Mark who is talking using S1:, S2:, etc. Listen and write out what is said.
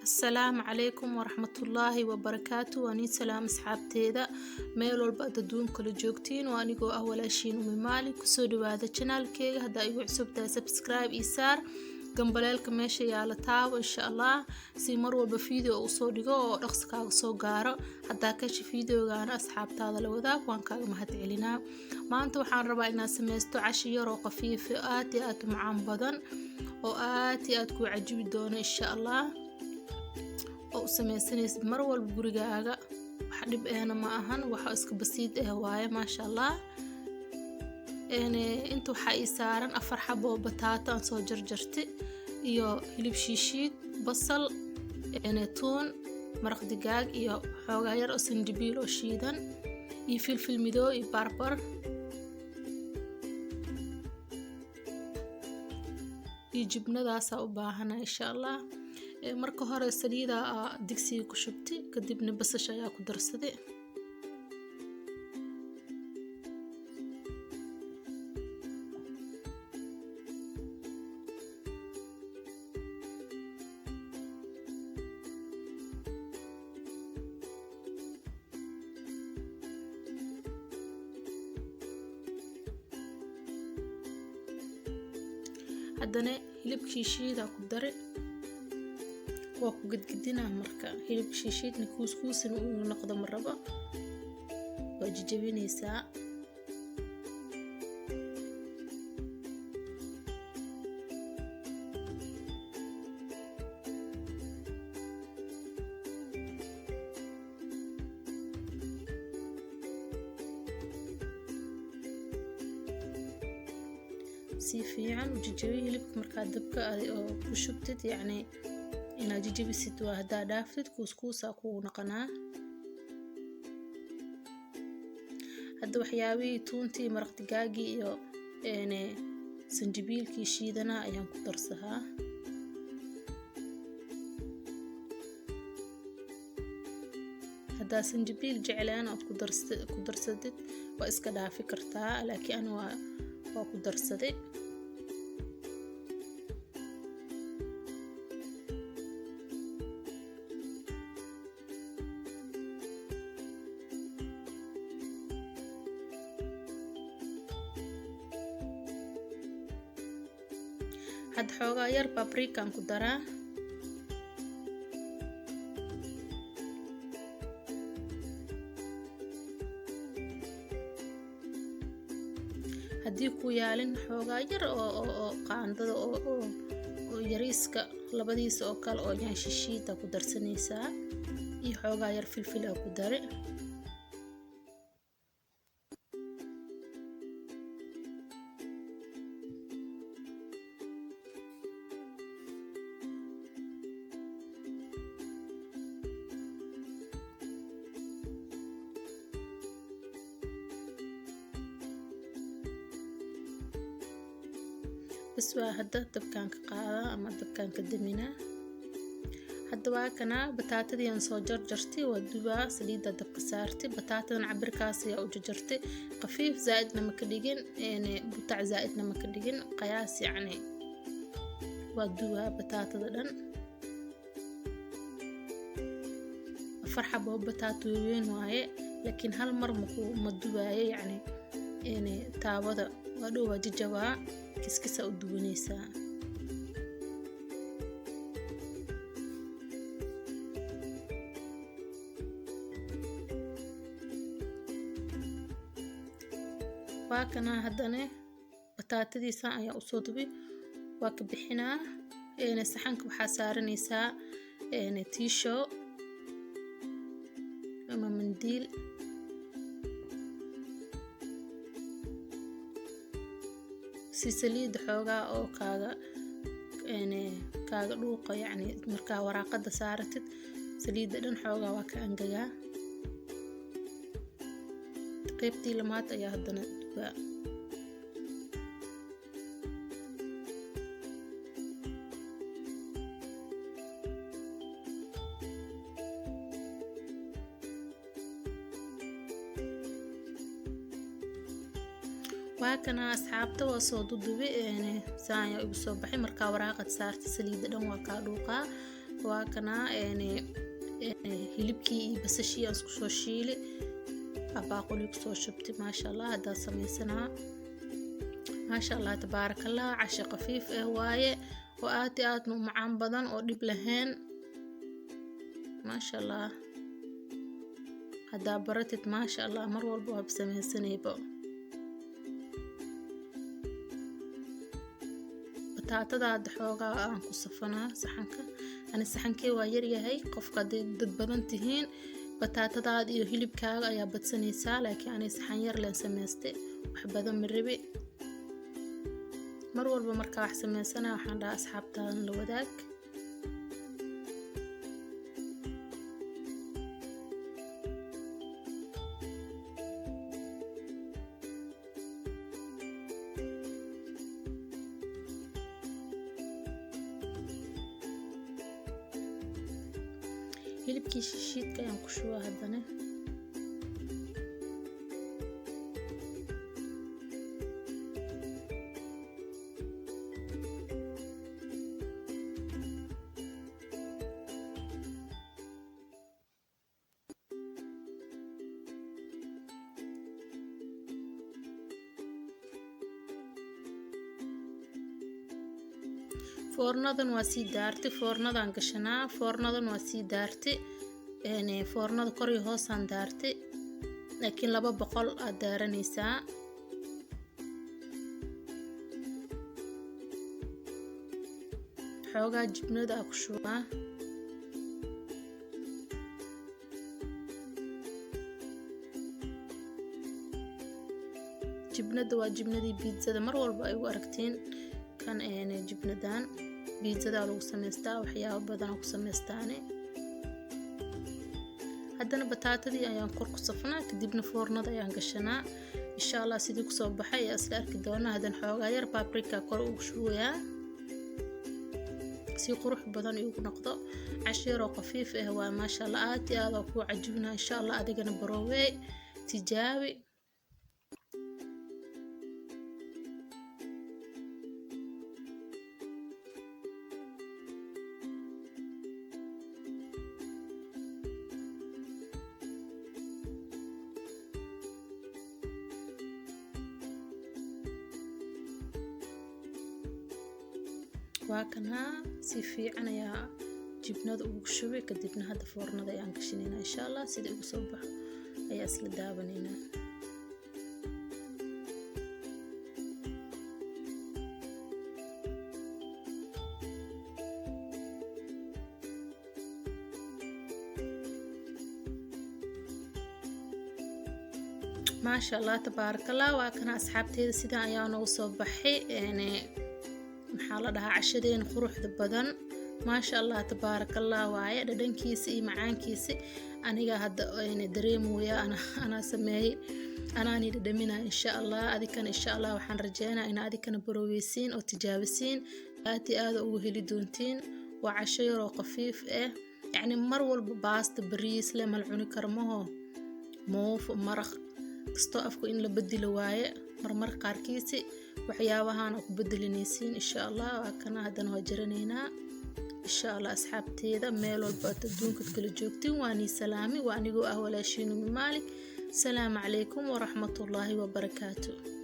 S1: السلام عليكم ورحمة الله وبركاته واني سلام أصحابتيدا ميل والبا دادون كل جوجتين وانيقو أول شين ومي مالي كسودو هذا channel كيغا هدا ايقو عصوبتا سبسكرايب إيسار قنبلالك ماشي يالا تاو إن شاء الله سي مروا بفيديو أو صوديقو رقصكاق سو قارو حتى كاشي فيديو غانا أصحابتادا لوذاك وانكاق مهد علينا ما انتو حان ربا إنا سميستو عشي يرو قفيف آتي معام بدن oo aad ku cajibi doono insha Allah oo sameeysanaysid mar walba gurigaaga wax dhib ahna ma ahan waxa iska basiid ah waaye ma sha Allah inta waxa ay saaran 4 xabo bataato aan soo jarjartay iyo hilib shiishiid basal tuun maraq digaag iyo xoogaa yar oo sanjabiil oo shiidan iyo filfil midow iyo barbar jibnadaas u baahana insha Allah marka hore saliida digsiga ku shubtay kadibna basasha ayaa ku darsaday haddana hilibka shiishiida ku daray waa ku gadgadinaa marka hilibka shiishiidna kuuskuusan uu noqdo maraba waa jajabinaysaa si fiican u jajabi hilibka marka dabka oo ku shubtid yani inaad jajabisid waa hadaa dhaaftid kuuskuusa ku noqonaa hadda waxyaabihii tuuntii maraq digaagii iyo sanjabiilkii shiidana ayaan ku darsadaa haddaa sanjabiil jeclaan aad ku darsadid waa iska dhaafi kartaa laakiin ana waa ku darsaday had xoogaa yar paprika ku daraa haddii ku yaalin xoogaa yar oo qaandada oo yariiska labadiisa oo kale oo yaan shishiida ku darsanaysaa iyo xoogaa yar filfil ku dare بس هدا دبكان كقادا أما دبكان كدمينا هدا واكنا بتاتدي أن سو جرجرتي ودوبا سليدا دبك سارتي بتاتا نعبر كاسي أو جرجرتي خفيف زائدنا مكديجين يعني بتاع زائدنا مكديجين قياس يعني ودوبا بتاتا دن فرحة بو بتاتو وين واي لكن هالمر مدوباية يعني تابدا ودوبا ججبا كسكسة ودونيسا واكنا هداني بطاطديسا ayaa u soo dubay waa ka bixinaa saxanka waxa saaranaysaa tiisho ama mandiil si saliid xoogaa oo kaaga dhuuqa yani marka waraaqada saaratid saliida dhan xoogaa waa ka angagaa qaybtii lamaad ayaa haddana dubaa واكنا أصحابته وصودو دوبي يعني سايا يبصو بحي مركا وراقة سارت سليدة دون وكادوقا waa kana hilibkii iyo basashii aan isku soo shiili baaquli ku soo shubtay maasha Allah hadda sameysana maasha Allah tabaarakallah casho qafiif waaye oo aad u macaan badan oo dhib lahayn maasha Allah hadda baratid maasha Allah mar walba waa sameysanayba bataatada xoogaa aan ku safanaa saxanka ani saxankii waa yar yahay qofka dad badan tihiin bataatadaada iyo hilibkaaga ayaa badsanaysaa laakiin ani saxan yar leen sameystay wax badan ma rabi mar walba marka wax sameysana waxaan dhahaa asxaabtaan la wadaag hilibkii shishiidka ayaan ku shubaa haddana foornadan waa sii daartay foornadan gashanaa foornadan waa sii daartay foornada kor iyo hoos aan daartay laakiin 200 aad daaranaysaa xoogaa jibnada ku shubaa jibnada waa jibnadii pizzada mar walba ay u aragtiin kan jibnadan pizzada lagu sameystaa waxyaabo badan ku sameystaane haddana bataatadii ayaan kor ku safnaa kadibna foornada ayaan gashanaa insha Allah sidii ku soo baxay ayaa isla arki doonaa hadan xoogaa yar paprika kor ugu shubayaa si qurux badan igu noqdo cashiir oo qafiif waa maasha Allah aad ku cajibna insha Allah adigana barooway tijaabi waa kana si fiican ayaa jibnada ugu shubay kadibna hadda foornada ayaan gashineynaa insha Allah sida ugu soo baxo ayaa isla daawaneynaa maasha Allah tabaarakallah waa kana asxaabteeda sida ayaa noogu soo baxay maxaa la dhahaa cashadeen quruxda badan maasha Allah tabaarakallah waaye dhadhankiisa iyo macaankiisa aniga hadda dareemaya ana sameeyay anaani dhadhamina insha Allah adikana insha Allah waxaan rajeynayaa in adikana barooweysiin oo tijaabisiin aad ugu heli doontiin waa casho yar oo qafiif yani mar walba baasta bariis le mal cuni karmaho moof maraq kasto afku in la bedelo waaye marmar qaarkiisi waxyaabahan ku bedelinaysiin insha Allah waa kana hadan waa jaraneynaa insha Allah asxaabteeda meel walba adduunka kala joogtiin waani salaami waa anigu walaashiin Ummi Maalik salaamu calaykum wa rahmatullaahi wa barakaatuh